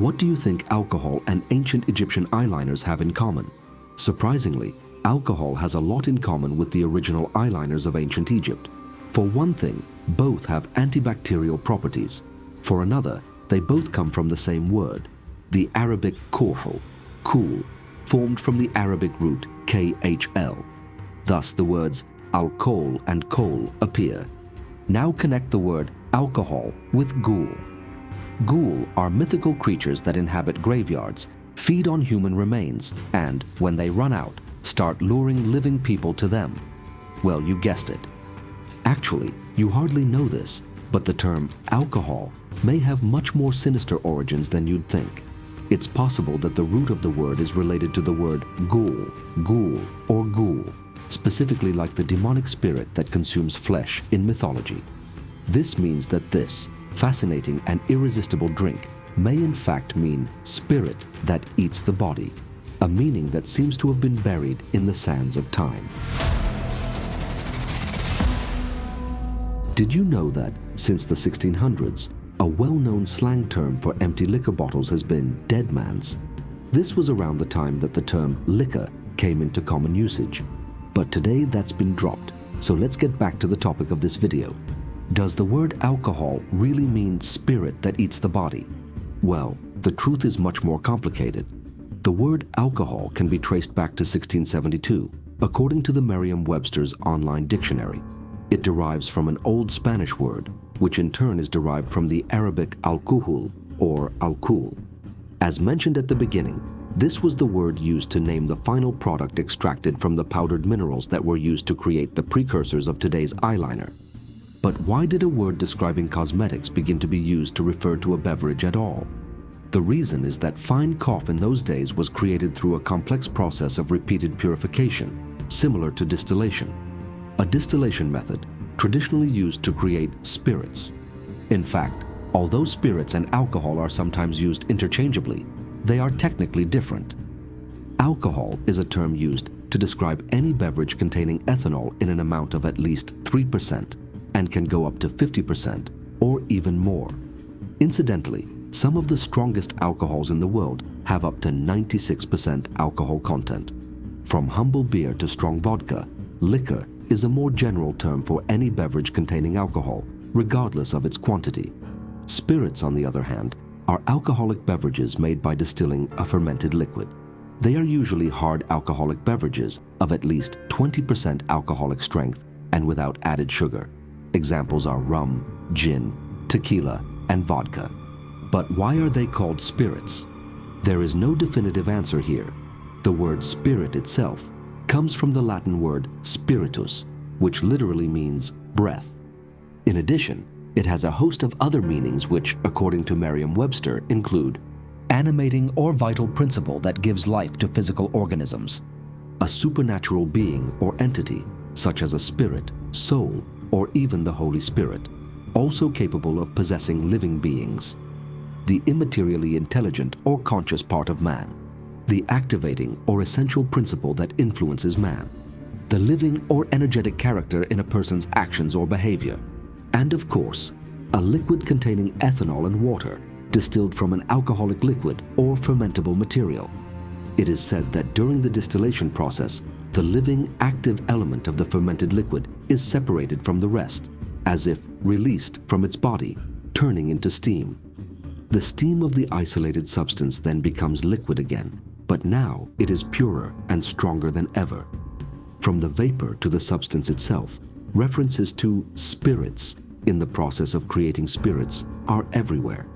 What do you think alcohol and ancient Egyptian eyeliners have in common? Surprisingly, alcohol has a lot in common with the original eyeliners of ancient Egypt. For one thing, both have antibacterial properties. For another, they both come from the same word, the Arabic kuhul, formed from the Arabic root KHL. Thus the words al-kuhl and kohl appear. Now connect the word alcohol with ghoul. Ghoul are mythical creatures that inhabit graveyards, feed on human remains, and, when they run out, start luring living people to them. Well, you guessed it. Actually, you hardly know this, but the term alcohol may have much more sinister origins than you'd think. It's possible that the root of the word is related to the word ghoul, or ghoul, specifically like the demonic spirit that consumes flesh in mythology. This means that this fascinating and irresistible drink may in fact mean spirit that eats the body, a meaning that seems to have been buried in the sands of time. Did you know that, since the 1600s, a well-known slang term for empty liquor bottles has been dead man's? This was around the time that the term liquor came into common usage. But today that's been dropped, so let's get back to the topic of this video. Does the word alcohol really mean spirit that eats the body? Well, the truth is much more complicated. The word alcohol can be traced back to 1672, according to the Merriam-Webster's online dictionary. It derives from an Old Spanish word, which in turn is derived from the Arabic al-Kuhul or al-Kuhl. As mentioned at the beginning, this was the word used to name the final product extracted from the powdered minerals that were used to create the precursors of today's eyeliner. But why did a word describing cosmetics begin to be used to refer to a beverage at all? The reason is that fine cough in those days was created through a complex process of repeated purification, similar to distillation. A distillation method traditionally used to create spirits. In fact, although spirits and alcohol are sometimes used interchangeably, they are technically different. Alcohol is a term used to describe any beverage containing ethanol in an amount of at least 3% and can go up to 50% or even more. Incidentally, some of the strongest alcohols in the world have up to 96% alcohol content. From humble beer to strong vodka, liquor is a more general term for any beverage containing alcohol, regardless of its quantity. Spirits, on the other hand, are alcoholic beverages made by distilling a fermented liquid. They are usually hard alcoholic beverages of at least 20% alcoholic strength and without added sugar. Examples are rum, gin, tequila, and vodka. But why are they called spirits? There is no definitive answer here. The word spirit itself comes from the Latin word spiritus, which literally means breath. In addition, it has a host of other meanings which, according to Merriam-Webster, include animating or vital principle that gives life to physical organisms, a supernatural being or entity, such as a spirit, soul, or even the Holy Spirit, also capable of possessing living beings, the immaterially intelligent or conscious part of man, the activating or essential principle that influences man, the living or energetic character in a person's actions or behavior, and of course, a liquid containing ethanol and water distilled from an alcoholic liquid or fermentable material. It is said that during the distillation process, the living, active element of the fermented liquid is separated from the rest, as if released from its body, turning into steam. The steam of the isolated substance then becomes liquid again, but now it is purer and stronger than ever. From the vapor to the substance itself, references to spirits in the process of creating spirits are everywhere.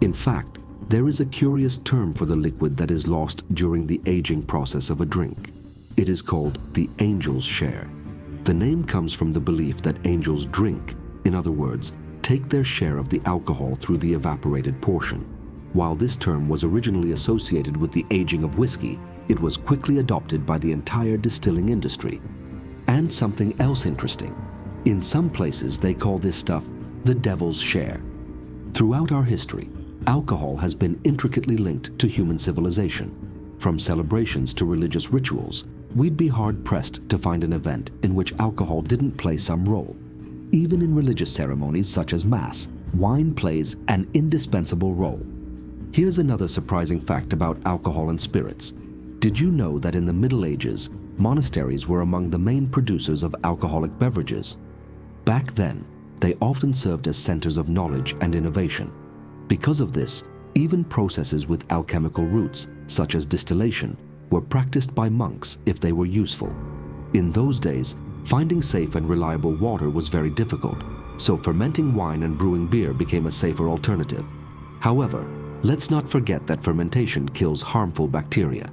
In fact, there is a curious term for the liquid that is lost during the aging process of a drink. It is called the angel's share. The name comes from the belief that angels drink, in other words, take their share of the alcohol through the evaporated portion. While this term was originally associated with the aging of whiskey, it was quickly adopted by the entire distilling industry. And something else interesting. In some places, they call this stuff the devil's share. Throughout our history, alcohol has been intricately linked to human civilization. From celebrations to religious rituals, we'd be hard-pressed to find an event in which alcohol didn't play some role. Even in religious ceremonies such as Mass, wine plays an indispensable role. Here's another surprising fact about alcohol and spirits. Did you know that in the Middle Ages, monasteries were among the main producers of alcoholic beverages? Back then, they often served as centers of knowledge and innovation. Because of this, even processes with alchemical roots, such as distillation, were practiced by monks if they were useful. In those days, finding safe and reliable water was very difficult, so fermenting wine and brewing beer became a safer alternative. However, let's not forget that fermentation kills harmful bacteria.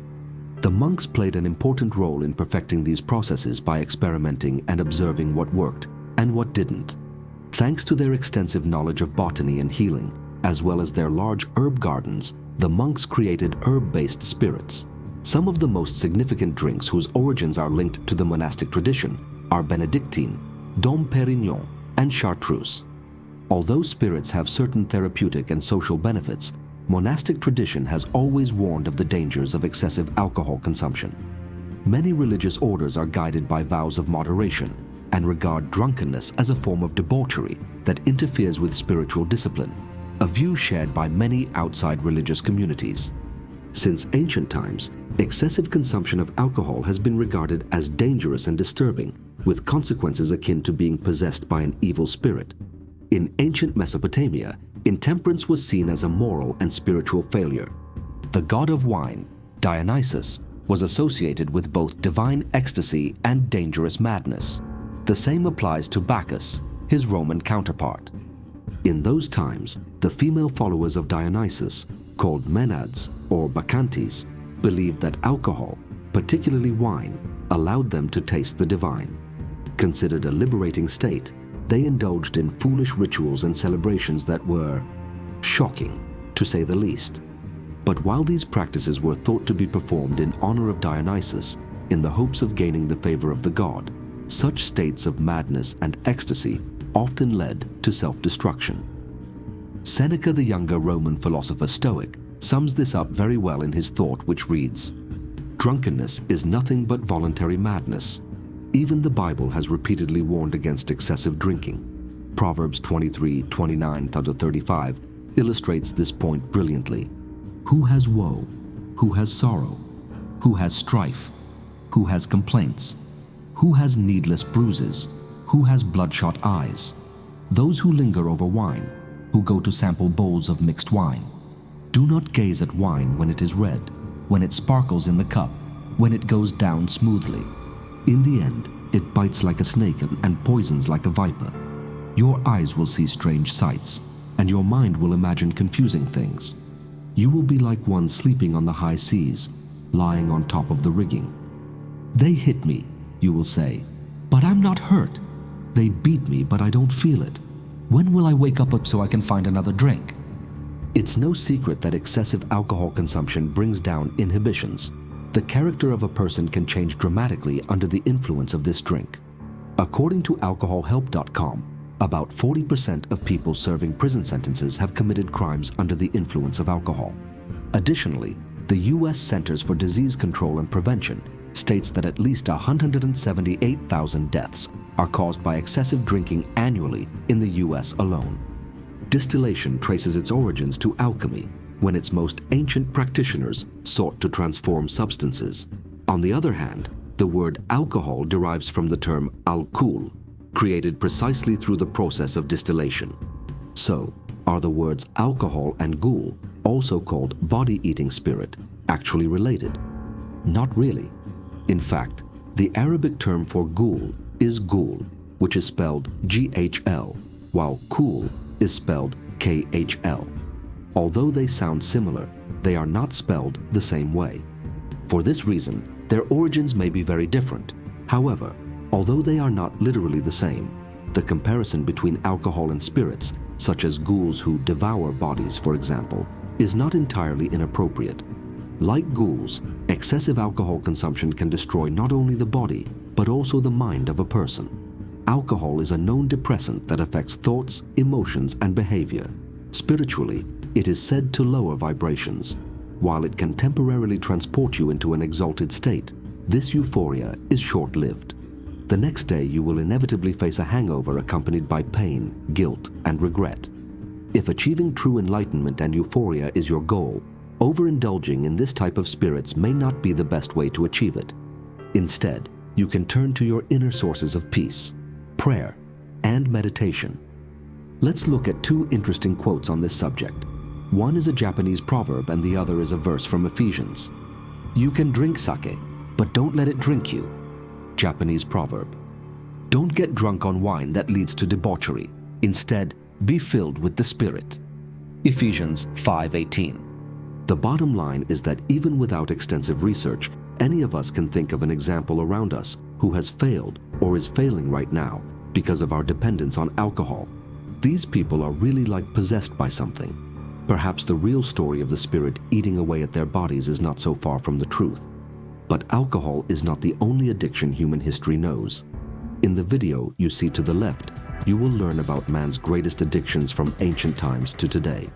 The monks played an important role in perfecting these processes by experimenting and observing what worked and what didn't. Thanks to their extensive knowledge of botany and healing, as well as their large herb gardens, the monks created herb-based spirits. Some of the most significant drinks whose origins are linked to the monastic tradition are Benedictine, Dom Pérignon, and Chartreuse. Although spirits have certain therapeutic and social benefits, monastic tradition has always warned of the dangers of excessive alcohol consumption. Many religious orders are guided by vows of moderation and regard drunkenness as a form of debauchery that interferes with spiritual discipline, a view shared by many outside religious communities. Since ancient times, excessive consumption of alcohol has been regarded as dangerous and disturbing, with consequences akin to being possessed by an evil spirit. In ancient Mesopotamia, intemperance was seen as a moral and spiritual failure. The god of wine, Dionysus, was associated with both divine ecstasy and dangerous madness. The same applies to Bacchus, his Roman counterpart. In those times, the female followers of Dionysus, called Maenads or Bacchantes, believed that alcohol, particularly wine, allowed them to taste the divine. Considered a liberating state, they indulged in foolish rituals and celebrations that were shocking, to say the least. But while these practices were thought to be performed in honor of Dionysus, in the hopes of gaining the favor of the god, such states of madness and ecstasy often led to self-destruction. Seneca, the younger Roman philosopher Stoic, sums this up very well in his thought, which reads, "Drunkenness is nothing but voluntary madness. Even the Bible has repeatedly warned against excessive drinking." Proverbs 23:29-35 illustrates this point brilliantly. "Who has woe? Who has sorrow? Who has strife? Who has complaints? Who has needless bruises? Who has bloodshot eyes? Those who linger over wine, who go to sample bowls of mixed wine. Do not gaze at wine when it is red, when it sparkles in the cup, when it goes down smoothly. In the end, it bites like a snake and poisons like a viper. Your eyes will see strange sights, and your mind will imagine confusing things. You will be like one sleeping on the high seas, lying on top of the rigging. They hit me, you will say, but I'm not hurt. They beat me, but I don't feel it. When will I wake up so I can find another drink?" It's no secret that excessive alcohol consumption brings down inhibitions. The character of a person can change dramatically under the influence of this drink. According to alcoholhelp.com, about 40% of people serving prison sentences have committed crimes under the influence of alcohol. Additionally, the U.S. Centers for Disease Control and Prevention states that at least 178,000 deaths are caused by excessive drinking annually in the U.S. alone. Distillation traces its origins to alchemy, when its most ancient practitioners sought to transform substances. On the other hand, the word alcohol derives from the term al-kuhl, created precisely through the process of distillation. So, are the words alcohol and ghoul, also called body-eating spirit, actually related? Not really. In fact, the Arabic term for ghoul is ghoul, which is spelled G-H-L, while kuhl is spelled K-H-L. Although they sound similar, they are not spelled the same way. For this reason, their origins may be very different. However, although they are not literally the same, the comparison between alcohol and spirits, such as ghouls who devour bodies, for example, is not entirely inappropriate. Like ghouls, excessive alcohol consumption can destroy not only the body, but also the mind of a person. Alcohol is a known depressant that affects thoughts, emotions, and behavior. Spiritually, it is said to lower vibrations. While it can temporarily transport you into an exalted state, this euphoria is short-lived. The next day you will inevitably face a hangover accompanied by pain, guilt, and regret. If achieving true enlightenment and euphoria is your goal, overindulging in this type of spirits may not be the best way to achieve it. Instead, you can turn to your inner sources of peace, prayer, and meditation. Let's look at two interesting quotes on this subject. One is a Japanese proverb and the other is a verse from Ephesians. You can drink sake, but don't let it drink you. Japanese proverb. Don't get drunk on wine that leads to debauchery. Instead, be filled with the Spirit. Ephesians 5:18. The bottom line is that even without extensive research, any of us can think of an example around us who has failed or is failing right now because of our dependence on alcohol. These people are really like possessed by something. Perhaps the real story of the spirit eating away at their bodies is not so far from the truth. But alcohol is not the only addiction human history knows. In the video you see to the left, you will learn about man's greatest addictions from ancient times to today.